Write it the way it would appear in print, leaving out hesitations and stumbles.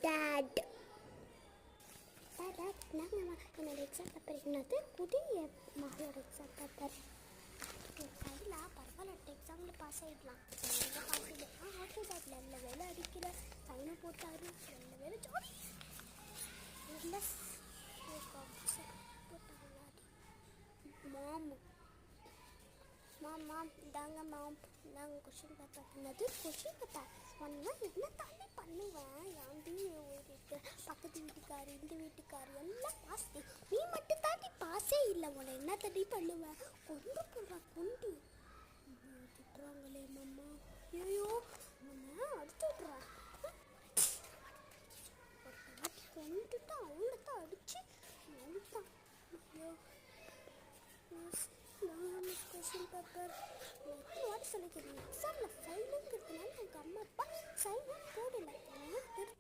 Dad. Dad, என்னோட exam paper என்னது புதிய மகளோட எக்ஸாம் பேப்பர் கையில் பரவாயில்ல எக்ஸாமில் பாஸ் ஆகிடலாம் பாஸ் ஆகிடலாம் ஓகே டாட் நல்ல வேலை அடிக்கல சைனை போட்டாரு நல்ல வேலை ஜோடி இல்லை போட்டாங்களா மாம் இதாங்க இதாங்க கொஷின் பேப்பர் என்னது கொஷின் பேப்பர் சொன்னால் என்ன தானே பண்ணுவேன் யாண்டி பக்கத்து வீட்டுக்காரு இந்த வீட்டுக்காரு எல்லாம் பாஸ் நீ மட்டும் தாண்டி பாஸே இல்லை உன்னை என்ன தண்ணி பண்ணுவேன் கொண்டு போடுறா கொண்டு திட்டுறாங்களே மாமா ஐயோ உன்னை அடிச்சு விட்றேன் கொண்டுட்டு அவங்கள தான் அடிச்சு அழுத்தான் ஐயோ கொஷின் பேப்பர் வாட்டி சொல்லிக்கிறேன் எக்ஸாமில் ஃபைலுங்கிறதுனால எங்கள் அம்மா அப்பா சைன் போடலை